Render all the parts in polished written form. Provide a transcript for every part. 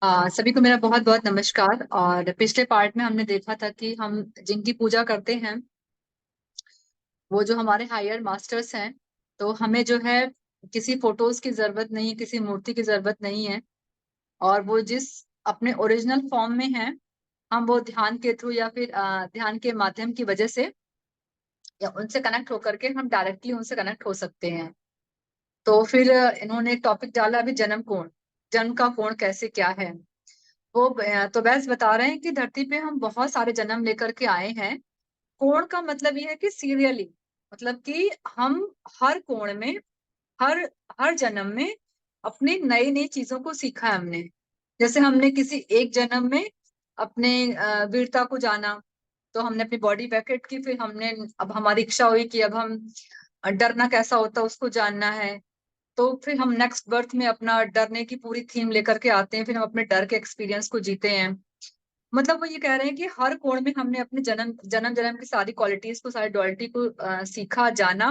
सभी को मेरा बहुत बहुत नमस्कार। और पिछले पार्ट में हमने देखा था कि हम जिनकी पूजा करते हैं वो जो हमारे हायर मास्टर्स हैं। तो हमें जो है किसी फोटोज की जरूरत नहीं है, किसी मूर्ति की जरूरत नहीं है। और वो जिस अपने ओरिजिनल फॉर्म में है, हम वो ध्यान के थ्रू या फिर ध्यान के माध्यम की वजह से या उनसे कनेक्ट होकर के हम डायरेक्टली उनसे कनेक्ट हो सकते हैं। तो फिर इन्होंने एक टॉपिक डाला अभी, जन्म कोण। जन्म का कोण कैसे क्या है वो तो बस बता रहे हैं कि धरती पे हम बहुत सारे जन्म लेकर के आए हैं। कोण का मतलब ये है कि सीरियली, मतलब कि हम हर कोण में, हर हर जन्म में अपने नई नई चीजों को सीखा है हमने। जैसे हमने किसी एक जन्म में अपने वीरता को जाना, तो हमने अपनी बॉडी वैकेट की, फिर हमने, अब हमारी इच्छा हुई कि अब हम डरना कैसा होता है उसको जानना है। तो फिर हम नेक्स्ट बर्थ में अपना डरने की पूरी थीम लेकर के आते हैं, फिर हम अपने डर के एक्सपीरियंस को जीते हैं। मतलब वो ये कह रहे हैं कि हर कोण में हमने अपने जन्म जन्म जन्म की सारी क्वालिटीज को, सारी डुअलिटी को सीखा, जाना।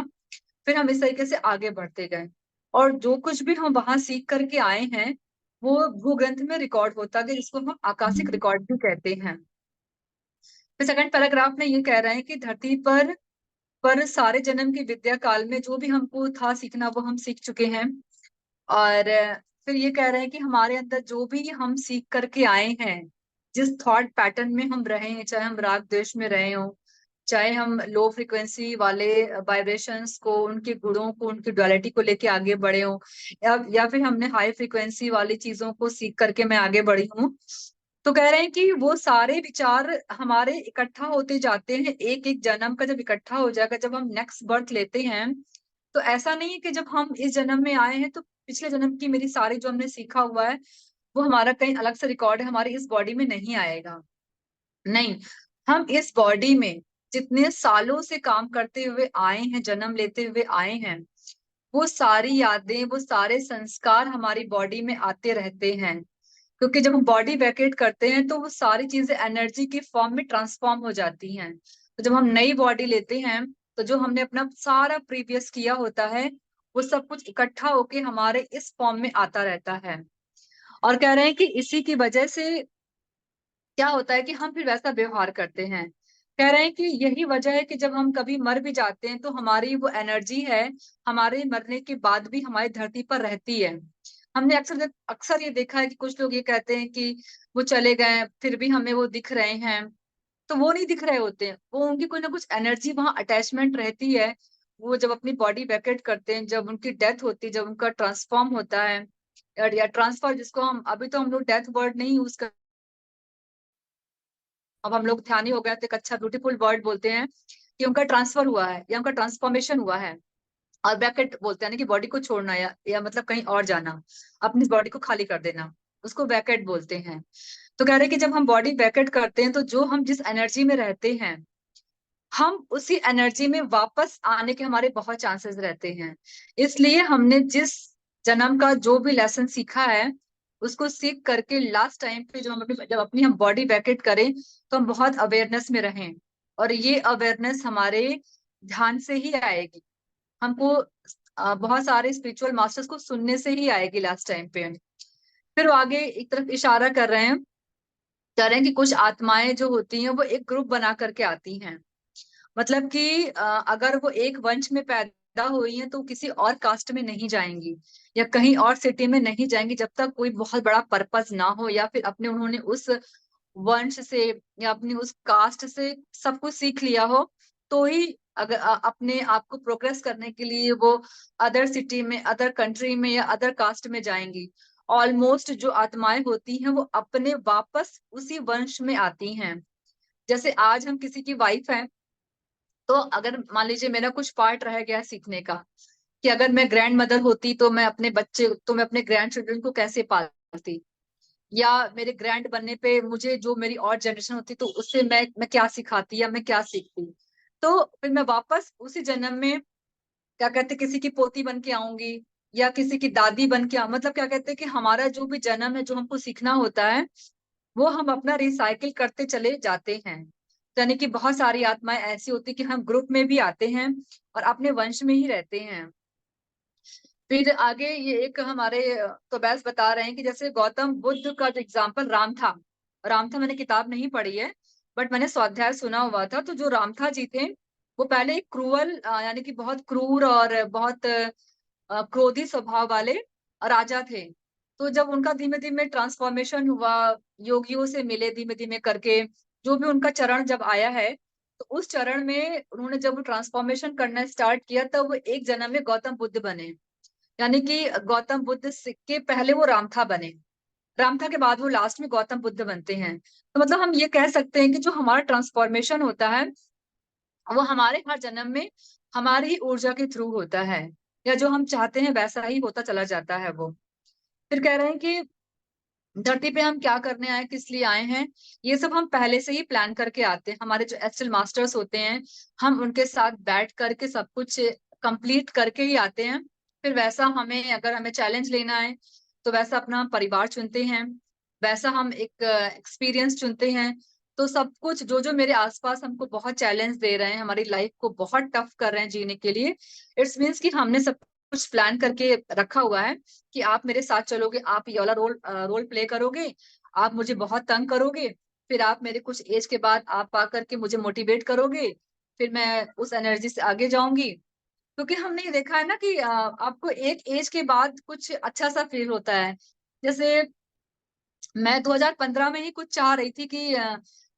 फिर हम इस तरीके से आगे बढ़ते गए। और जो कुछ भी हम वहां सीख करके आए हैं वो भू ग्रंथ में रिकॉर्ड होता गया, जिसको हम आकाशिक रिकॉर्ड भी कहते हैं। फिर सेकंड पैराग्राफ में ये कह रहे हैं कि धरती पर सारे जन्म की विद्या काल में जो भी हमको था सीखना वो हम सीख चुके हैं। और फिर ये कह रहे हैं कि हमारे अंदर जो भी हम सीख करके आए हैं, जिस थॉट पैटर्न में हम रहे हैं, चाहे हम राग द्वेष में रहे हो, चाहे हम लो फ्रिक्वेंसी वाले वाइब्रेशंस को, उनके गुणों को, उनकी डुअलिटी को लेके आगे बढ़े हो, या फिर हमने हाई फ्रिक्वेंसी वाली चीजों को सीख करके मैं आगे बढ़ी हूँ। तो कह रहे हैं कि वो सारे विचार हमारे इकट्ठा होते जाते हैं। एक एक जन्म का जब इकट्ठा हो जाएगा, जब हम नेक्स्ट बर्थ लेते हैं, तो ऐसा नहीं है कि जब हम इस जन्म में आए हैं तो पिछले जन्म की मेरी सारी जो हमने सीखा हुआ है वो हमारा कहीं अलग से रिकॉर्ड है, हमारी इस बॉडी में नहीं आएगा। नहीं, हम इस बॉडी में जितने सालों से काम करते हुए आए हैं, जन्म लेते हुए आए हैं, वो सारी यादें, वो सारे संस्कार हमारी बॉडी में आते रहते हैं। क्योंकि जब हम बॉडी वैकेट करते हैं तो वो सारी चीजें एनर्जी की फॉर्म में ट्रांसफॉर्म हो जाती हैं। तो जब हम नई बॉडी लेते हैं तो जो हमने अपना सारा प्रीवियस किया होता है वो सब कुछ इकट्ठा होके हमारे इस फॉर्म में आता रहता है। और कह रहे हैं कि इसी की वजह से क्या होता है कि हम फिर वैसा व्यवहार करते हैं। कह रहे हैं कि यही वजह है कि जब हम कभी मर भी जाते हैं तो हमारी वो एनर्जी है, हमारे मरने के बाद भी हमारी धरती पर रहती है। हमने अक्सर अक्सर ये देखा है कि कुछ लोग ये कहते हैं कि वो चले गए फिर भी हमें वो दिख रहे हैं। तो वो नहीं दिख रहे होते हैं, वो उनकी कोई ना कुछ एनर्जी वहां अटैचमेंट रहती है। वो जब अपनी बॉडी वैकेट करते हैं, जब उनकी डेथ होती है, जब उनका ट्रांसफॉर्म होता है, या ट्रांसफर, जिसको हम अभी तो हम लोग डेथ वर्ड नहीं यूज, अब हम लोग ध्यानी हो गए तो एक अच्छा ब्यूटीफुल वर्ड बोलते हैं कि उनका ट्रांसफर हुआ है या उनका ट्रांसफॉर्मेशन हुआ है। और ब्रैकेट बोलते हैं ना कि बॉडी को छोड़ना, या मतलब कहीं और जाना, अपनी बॉडी को खाली कर देना, उसको ब्रैकेट बोलते हैं। तो कह रहे हैं कि जब हम बॉडी ब्रैकेट करते हैं तो जो हम जिस एनर्जी में रहते हैं, हम उसी एनर्जी में वापस आने के हमारे बहुत चांसेस रहते हैं। इसलिए हमने जिस जन्म का जो भी लेसन सीखा है उसको सीख करके लास्ट टाइम पे जब अपनी हम बॉडी वैकेट करें तो हम बहुत अवेयरनेस में रहें। और ये अवेयरनेस हमारे ध्यान से ही आएगी। हमको बहुत सारे स्पिरिचुअल मास्टर्स को सुनने से ही आएगी लास्ट टाइम पे। फिर वो आगे एक तरफ इशारा कर रहे हैं, कह रहे हैं कि कुछ आत्माएं जो होती हैं वो एक ग्रुप बना करके आती हैं। मतलब कि अगर वो एक वंश में पैदा हुई हैं तो किसी और कास्ट में नहीं जाएंगी या कहीं और सिटी में नहीं जाएंगी जब तक कोई बहुत बड़ा पर्पस ना हो, या फिर अपने उन्होंने उस वंश से या अपनी उस कास्ट से सब कुछ सीख लिया हो। तो ही अगर अपने आप को प्रोग्रेस करने के लिए वो अदर सिटी में, अदर कंट्री में या अदर कास्ट में जाएंगी। ऑलमोस्ट जो आत्माएं होती हैं वो अपने वापस उसी वंश में आती हैं। जैसे आज हम किसी की वाइफ हैं, तो अगर मान लीजिए मेरा कुछ पार्ट रह गया सीखने का, कि अगर मैं ग्रैंड मदर होती तो मैं अपने ग्रैंड चिल्ड्रन को कैसे पालती, या मेरे ग्रैंड बनने पे मुझे जो मेरी और जनरेशन होती तो उससे मैं क्या सिखाती या मैं क्या सीखती। तो फिर मैं वापस उसी जन्म में, क्या कहते, किसी की पोती बन के आऊंगी या किसी की दादी बन के मतलब क्या कहते हैं कि हमारा जो भी जन्म है, जो हमको सीखना होता है वो हम अपना रिसाइकिल करते चले जाते हैं। तो यानी कि बहुत सारी आत्माएं ऐसी होती कि हम ग्रुप में भी आते हैं और अपने वंश में ही रहते हैं। फिर आगे ये एक हमारे तो बैस बता रहे हैं कि जैसे गौतम बुद्ध का जो एग्जाम्पल राम था, राम था मैंने किताब नहीं पढ़ी है, बट मैंने स्वाध्याय सुना हुआ था। तो जो रामथा जी थे वो पहले एक क्रूअल यानी कि बहुत क्रूर और बहुत क्रोधी स्वभाव वाले राजा थे। तो जब उनका धीमे धीमे ट्रांसफॉर्मेशन हुआ, योगियों से मिले धीमे धीमे करके, जो भी उनका चरण जब आया है, तो उस चरण में उन्होंने जब ट्रांसफॉर्मेशन करना स्टार्ट किया तब वो एक जन्म में गौतम बुद्ध बने। यानी कि गौतम बुद्ध के पहले वो रामथा बने, रामथा के बाद वो लास्ट में गौतम बुद्ध बनते हैं। तो मतलब हम ये कह सकते हैं कि जो हमारा ट्रांसफॉर्मेशन होता है वो हमारे हर जन्म में हमारी ही ऊर्जा के थ्रू होता है, या जो हम चाहते हैं वैसा ही होता चला जाता है वो। फिर कह रहे हैं कि धरती पे हम क्या करने आए, किस लिए आए हैं, ये सब हम पहले से ही प्लान करके आते हैं। हमारे जो एस्ट्रल मास्टर्स होते हैं, हम उनके साथ बैठ करके सब कुछ कंप्लीट करके ही आते हैं। फिर वैसा हमें, अगर हमें चैलेंज लेना है तो वैसा अपना परिवार चुनते हैं, वैसा हम एक एक्सपीरियंस चुनते हैं। तो सब कुछ जो जो मेरे आसपास हमको बहुत चैलेंज दे रहे हैं, हमारी लाइफ को बहुत टफ कर रहे हैं जीने के लिए, इट्स मीन्स कि हमने सब कुछ प्लान करके रखा हुआ है कि आप मेरे साथ चलोगे, आप ये वाला रोल रोल प्ले करोगे, आप मुझे बहुत तंग करोगे, फिर आप मेरे कुछ एज के बाद आप आकर के मुझे मोटिवेट करोगे, फिर मैं उस एनर्जी से आगे जाऊंगी। क्योंकि हमने ये देखा है ना कि आपको एक एज के बाद कुछ अच्छा सा फील होता है। जैसे मैं 2015 में ही कुछ चाह रही थी कि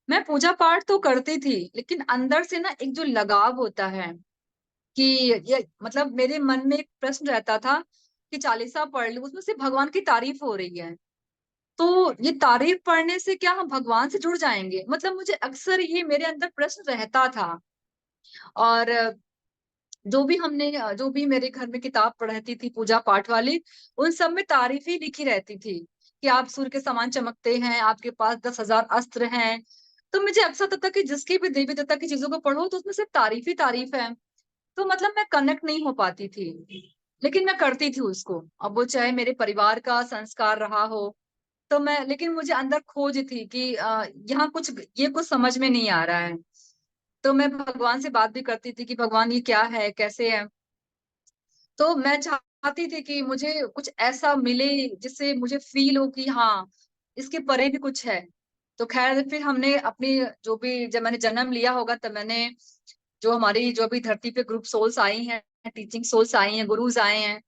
मैं पूजा पाठ तो करती थी, लेकिन अंदर से ना एक जो लगाव होता है कि ये मतलब मेरे मन में एक प्रश्न रहता था कि चालीसा पढ़ लूं, उसमें से भगवान की तारीफ हो रही है, तो ये तारीफ पढ़ने से क्या हम भगवान से जुड़ जाएंगे? मतलब मुझे अक्सर ये मेरे अंदर प्रश्न रहता था। और जो भी मेरे घर में किताब पढ़ती थी पूजा पाठ वाली, उन सब में तारीफ ही लिखी रहती थी कि आप सूर्य के समान चमकते हैं, आपके पास 10,000 अस्त्र हैं। तो मुझे अक्सर होता था कि जिसकी भी देवी देवता की चीजों को पढ़ो तो उसमें सिर्फ तारीफ ही तारीफ है। तो मतलब मैं कनेक्ट नहीं हो पाती थी, लेकिन मैं करती थी उसको, अब वो चाहे मेरे परिवार का संस्कार रहा हो। तो मैं, लेकिन मुझे अंदर खोज थी कि यहाँ कुछ, ये कुछ समझ में नहीं आ रहा है। तो मैं भगवान से बात भी करती थी कि भगवान ये क्या है, कैसे है। तो मैं चाहती थी कि मुझे कुछ ऐसा मिले जिससे मुझे फील हो कि हाँ, इसके परे भी कुछ है। तो खैर फिर हमने अपनी, जो भी जब मैंने जन्म लिया होगा तब मैंने, जो हमारी जो भी धरती पे ग्रुप सोल्स आई हैं, टीचिंग सोल्स आई हैं, गुरुज आए हैं,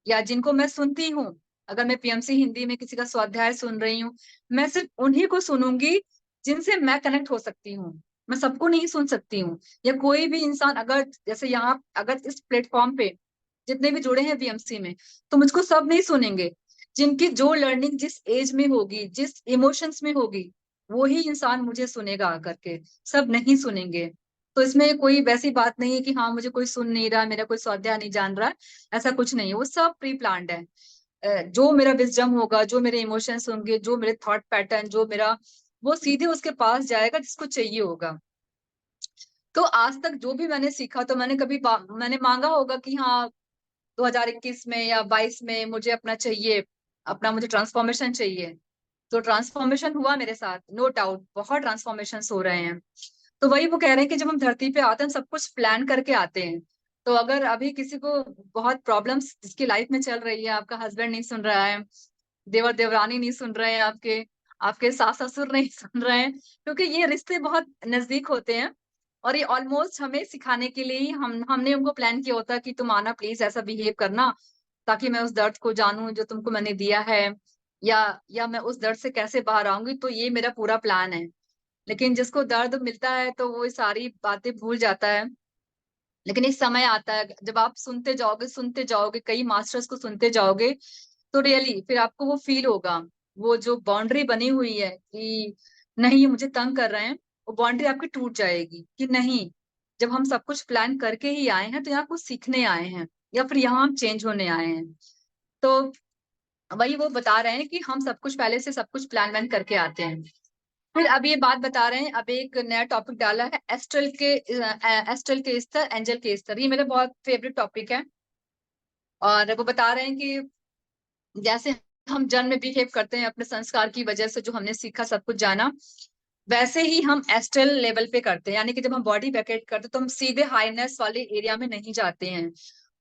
या जिनको मैं सुनती हूँ, अगर मैं पीएमसी हिंदी में किसी का स्वाध्याय सुन रही हूँ, मैं सिर्फ उन्हीं को सुनूंगी जिनसे मैं कनेक्ट हो सकती हूँ। मैं सबको नहीं सुन सकती हूँ। या कोई भी इंसान अगर, जैसे यहाँ अगर इस प्लेटफॉर्म पे जितने भी जुड़े हैं बीएमसी में, तो मुझको सब नहीं सुनेंगे। जिनकी जो लर्निंग जिस एज में होगी, जिस इमोशंस में होगी, वो ही इंसान मुझे सुनेगा आकर के, सब नहीं सुनेंगे। तो इसमें कोई वैसी बात नहीं है कि हाँ मुझे कोई सुन नहीं रहा, मेरा कोई स्वाध्याय नहीं जान रहा है, ऐसा कुछ नहीं है। वो सब प्री प्लान्ड है। जो मेरा विजडम होगा, जो मेरे इमोशंस होंगे, जो मेरे थॉट पैटर्न, जो मेरा, वो सीधे उसके पास जाएगा जिसको चाहिए होगा। तो आज तक जो भी मैंने सीखा, तो मैंने कभी मैंने मांगा होगा कि हाँ 2021 में या 22 में मुझे अपना चाहिए, अपना मुझे ट्रांसफॉर्मेशन चाहिए। तो ट्रांसफॉर्मेशन हुआ मेरे साथ, नो डाउट बहुत ट्रांसफॉर्मेशन हो रहे हैं। तो वही वो कह रहे हैं कि जब हम धरती पे आते हैं हम सब कुछ प्लान करके आते हैं। तो अगर अभी किसी को बहुत प्रॉब्लम्स जिसकी लाइफ में चल रही है, आपका हस्बैंड नहीं सुन रहा है, देवर देवरानी नहीं सुन रहे हैं, आपके आपके सास ससुर नहीं सुन रहे हैं, क्योंकि ये रिश्ते बहुत नजदीक होते हैं। और ये ऑलमोस्ट हमें सिखाने के लिए ही हमने उनको प्लान किया होता है कि तुम आना प्लीज, ऐसा बिहेव करना, ताकि मैं उस दर्द को जानूं जो तुमको मैंने दिया है, या मैं उस दर्द से कैसे बाहर आऊंगी। तो ये मेरा पूरा प्लान है। लेकिन जिसको दर्द मिलता है तो वो ये सारी बातें भूल जाता है। लेकिन एक समय आता है जब आप सुनते जाओगे, कई मास्टर्स को सुनते जाओगे, तो रियली फिर आपको वो फील होगा, वो जो बाउंड्री बनी हुई है कि नहीं ये मुझे तंग कर रहे हैं, वो बाउंड्री आपकी टूट जाएगी कि नहीं, जब हम सब कुछ प्लान करके ही आए हैं तो यहाँ कुछ सीखने आए हैं, या फिर यहाँ हम चेंज होने आए हैं। तो वही वो बता रहे हैं कि हम सब कुछ पहले से सब कुछ प्लान वैन करके आते हैं। फिर अब ये बात बता रहे हैं, अब एक नया टॉपिक डाला है, एस्ट्रल के स्तर, एंजल के स्तर। ये मेरा बहुत फेवरेट टॉपिक है। और वो बता रहे हैं कि जैसे हम जन्म में बिहेव करते हैं अपने संस्कार की वजह से, जो हमने सीखा सब कुछ जाना, वैसे ही हम एस्ट्रल लेवल पे करते हैं। यानी कि जब हम बॉडी वैकेट करते हैं तो हम सीधे हाईनेस वाले एरिया में नहीं जाते हैं।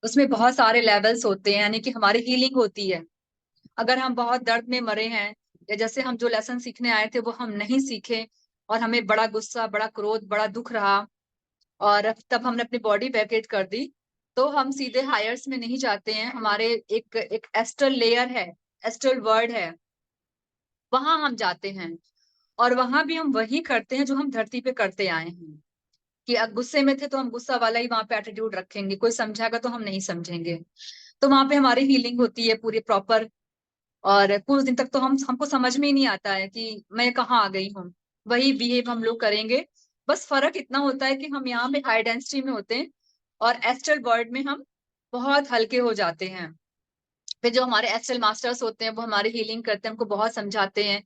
उसमें बहुत सारे लेवल्स होते हैं, यानी कि हमारी हीलिंग होती है। अगर हम बहुत दर्द में मरे हैं, या जैसे हम जो लेसन सीखने आए थे वो हम नहीं सीखे, और हमें बड़ा गुस्सा, बड़ा क्रोध, बड़ा दुख रहा, और तब हमने अपनी बॉडी वैकेट कर दी, तो हम सीधे हायर्स में नहीं जाते हैं। हमारे एक एक एस्ट्रल लेयर है, एस्ट्रल वर्ल्ड है, वहां हम जाते हैं। और वहां भी हम वही करते हैं जो हम धरती पे करते आए हैं, कि अब गुस्से में थे तो हम गुस्सा वाला ही वहां पे एटीट्यूड रखेंगे, कोई समझाएगा तो हम नहीं समझेंगे। तो वहां पे हमारी हीलिंग होती है पूरी प्रॉपर। और कुछ दिन तक तो हमको समझ में ही नहीं आता है कि मैं कहाँ आ गई हूँ। वही बिहेव हम लोग करेंगे। बस फर्क इतना होता है कि हम यहाँ पे हाई डेंसिटी में होते हैं, और एस्ट्रल वर्ल्ड में हम बहुत हल्के हो जाते हैं। फिर जो हमारे एस्ट्रल मास्टर्स होते हैं वो हमारी हीलिंग करते हैं, हमको बहुत समझाते हैं,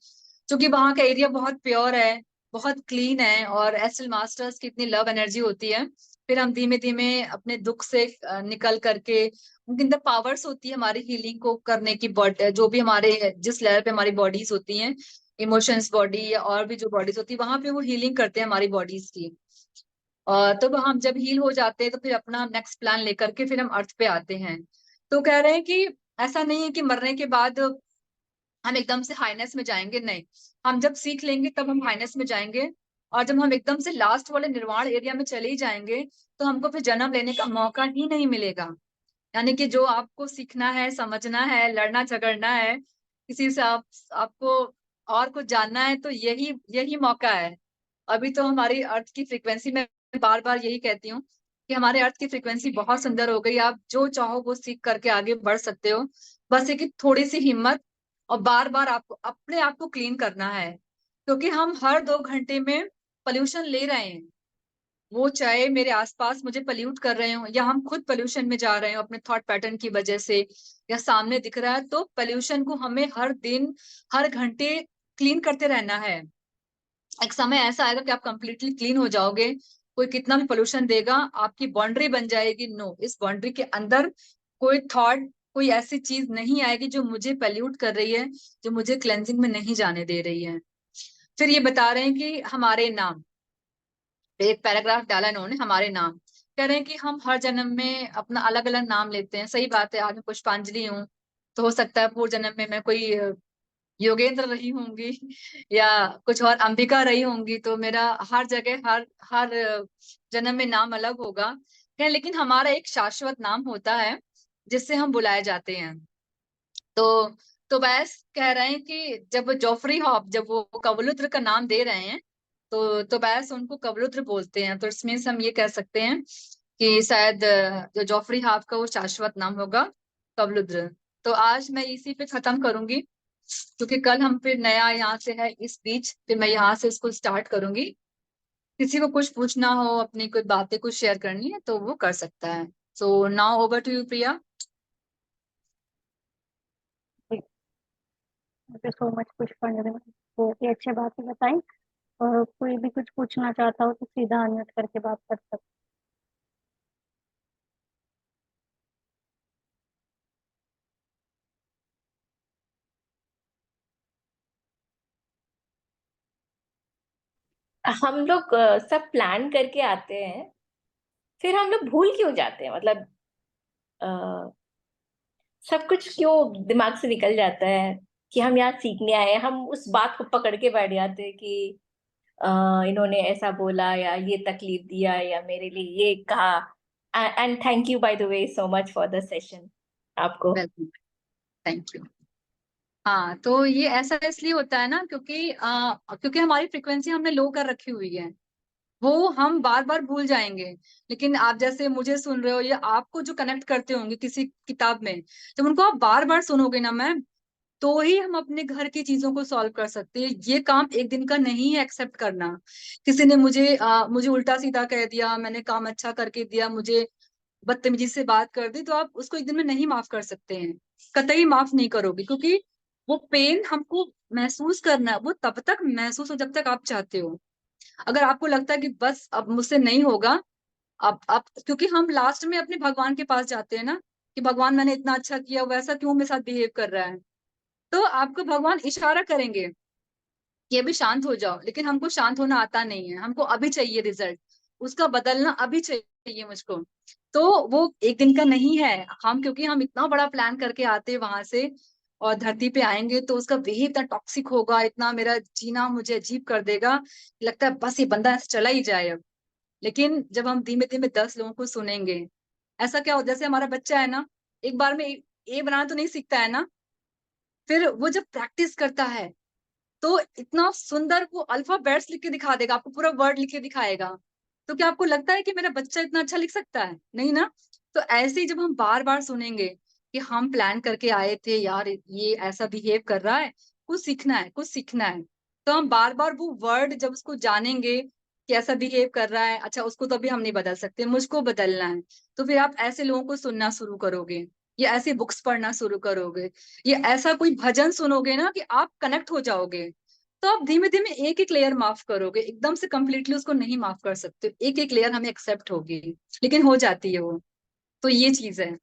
क्योंकि वहाँ का एरिया बहुत प्योर है, बहुत क्लीन है, और एस्ट्रल मास्टर्स की इतनी लव एनर्जी होती है। फिर हम धीमे धीमे अपने दुख से निकल करके, उनके अंदर पावर्स होती है हमारी हीलिंग को करने की, बॉडी जो भी हमारे जिस लेवल पे हमारी बॉडीज होती हैं, इमोशंस बॉडी या और भी जो बॉडीज होती है, वहां पे वो हीलिंग करते हैं हमारी बॉडीज की। और तो हम जब हील हो जाते हैं तो फिर अपना नेक्स्ट प्लान लेकर के फिर हम अर्थ पे आते हैं। तो कह रहे हैं कि ऐसा नहीं है कि मरने के बाद हम एकदम से हाईनेस में जाएंगे, नहीं। हम जब सीख लेंगे तब हम हाईनेस में जाएंगे, और जब हम एकदम से लास्ट वाले निर्वाण एरिया में चले ही जाएंगे, तो हमको फिर जन्म लेने का मौका ही नहीं मिलेगा। यानी कि जो आपको सीखना है, समझना है, लड़ना झगड़ना है, किसी से आपको और कुछ जानना है, तो यही यही मौका है। अभी तो हमारी अर्थ की फ्रीक्वेंसी, में बार बार यही कहती हूँ कि हमारे अर्थ की फ्रीक्वेंसी बहुत सुंदर हो गई। आप जो चाहो वो सीख करके आगे बढ़ सकते हो। बस एक थोड़ी सी हिम्मत, और बार बार आपको अपने आप को क्लीन करना है, क्योंकि हम हर 2 घंटे में पोल्यूशन ले रहे हैं। वो चाहे मेरे आसपास मुझे पल्यूट कर रहे हो, या हम खुद पोल्यूशन में जा रहे हो अपने थॉट पैटर्न की वजह से, या सामने दिख रहा है, तो पोल्यूशन को हमें हर दिन, हर घंटे क्लीन करते रहना है। एक समय ऐसा आएगा कि आप कंप्लीटली क्लीन हो जाओगे। कोई कितना भी पोल्यूशन देगा, आपकी बाउंड्री बन जाएगी, नो, इस बाउंड्री के अंदर कोई थॉट, कोई ऐसी चीज नहीं आएगी जो मुझे पल्यूट कर रही है, जो मुझे क्लेंजिंग में नहीं जाने दे रही है। फिर ये बता रहे हैं कि हमारे नाम, एक पैराग्राफ डाला इन्होंने, हमारे नाम। कह रहे हैं कि हम हर जन्म में अपना अलग अलग नाम लेते हैं। सही बात है, आज मैं पुष्पांजलि हूँ, तो हो सकता है पूर्व जन्म में मैं कोई योगेंद्र रही होंगी, या कुछ और अंबिका रही होंगी, तो मेरा हर जगह, हर हर जन्म में नाम अलग होगा। लेकिन हमारा एक शाश्वत नाम होता है जिससे हम बुलाए जाते हैं। तो तो बस कह रहे हैं कि जब जोफ्री हॉप, जब वो कवलुत्र का नाम दे रहे हैं, तो बस उनको कवलुत्र बोलते हैं। तो इसमें से हम ये कह सकते हैं कि शायद जो जोफ्री हॉप का वो शाश्वत नाम होगा कवलुद्र। तो आज मैं इसी पे खत्म करूंगी, क्योंकि कल हम फिर नया यहाँ से है इस बीच, फिर मैं यहाँ से इसको स्टार्ट करूंगी। किसी को कुछ पूछना हो, अपनी कोई बातें कुछ शेयर करनी है, तो वो कर सकता है। So now over to you Priya. Thank you so much Pushpanjali ने बहुत ही अच्छी बातें बताई। और कोई भी कुछ पूछना चाहता हो तो सीधा अनम्यूट करके बात कर सकते। हम लोग सब प्लान करके आते हैं, फिर हम लोग भूल क्यों जाते हैं? मतलब अ, सब कुछ क्यों दिमाग से निकल जाता है कि हम यहाँ सीखने आए हैं। हम उस बात को पकड़ के बैठ जाते हैं कि इन्होंने ऐसा बोला या ये तकलीफ दिया या मेरे लिए ये कहा। And thank you by the way so much for the session आपको। वेलकम। Thank you. हाँ, तो ये ऐसा इसलिए होता है ना, क्योंकि हमारी फ्रिक्वेंसी हमने लो कर रखी हुई है। वो हम बार बार भूल जाएंगे। लेकिन आप जैसे मुझे सुन रहे हो, या आपको जो कनेक्ट करते होंगे किसी किताब में, जब उनको आप बार बार सुनोगे ना मैम, तो ही हम अपने घर की चीजों को सॉल्व कर सकते हैं। ये काम एक दिन का नहीं है एक्सेप्ट करना। किसी ने मुझे उल्टा सीधा कह दिया, मैंने काम अच्छा करके दिया, मुझे बदतमीजी से बात कर दी, तो आप उसको एक दिन में नहीं माफ कर सकते हैं। कतई माफ नहीं करोगे, क्योंकि वो पेन हमको महसूस करना है, वो तब तक महसूस हो जब तक आप चाहते हो। अगर आपको लगता है कि बस अब मुझसे नहीं होगा, अब क्योंकि हम लास्ट में अपने भगवान के पास जाते हैं ना, कि भगवान मैंने इतना अच्छा किया, वैसा क्यों मेरे साथ बिहेव कर रहा है। तो आपको भगवान इशारा करेंगे कि अभी शांत हो जाओ, लेकिन हमको शांत होना आता नहीं है, हमको अभी चाहिए रिजल्ट। उसका बदलना अभी चाहिए मुझको। तो वो एक दिन का नहीं है। हम क्योंकि हम इतना बड़ा प्लान करके आते हैं वहां से, और धरती पे आएंगे तो उसका बिहेव इतना टॉक्सिक होगा, इतना मेरा जीना मुझे अजीब कर देगा, लगता है बस ये बंदा ऐसे चला ही जाए अब। लेकिन जब हम धीमे धीमे 10 लोगों को सुनेंगे, ऐसा क्या हो, जैसे हमारा बच्चा है ना, एक बार में ए बनाना तो नहीं सीखता है ना, फिर वो जब प्रैक्टिस करता है तो इतना सुंदर वो अल्फाबेट्स लिख के दिखा देगा आपको, पूरा वर्ड लिख के दिखाएगा। तो क्या आपको लगता है कि मेरा बच्चा इतना अच्छा लिख सकता है? नहीं ना। तो ऐसे ही जब हम बार बार सुनेंगे कि हम प्लान करके आए थे यार, ये ऐसा बिहेव कर रहा है, कुछ सीखना है, कुछ सीखना है, तो हम बार बार वो वर्ड जब उसको जानेंगे कि ऐसा बिहेव कर रहा है, अच्छा उसको तो अभी हम नहीं बदल सकते, मुझको बदलना है, तो फिर आप ऐसे लोगों को सुनना शुरू करोगे, या ऐसी बुक्स पढ़ना शुरू करोगे, या ऐसा कोई भजन सुनोगे ना कि आप कनेक्ट हो जाओगे। तो आप धीमे धीमे एक एक लेयर माफ करोगे, एकदम से कंप्लीटली उसको नहीं माफ कर सकते, एक एक लेयर हमें एक्सेप्ट होगी, लेकिन हो जाती है वो। तो ये चीज है।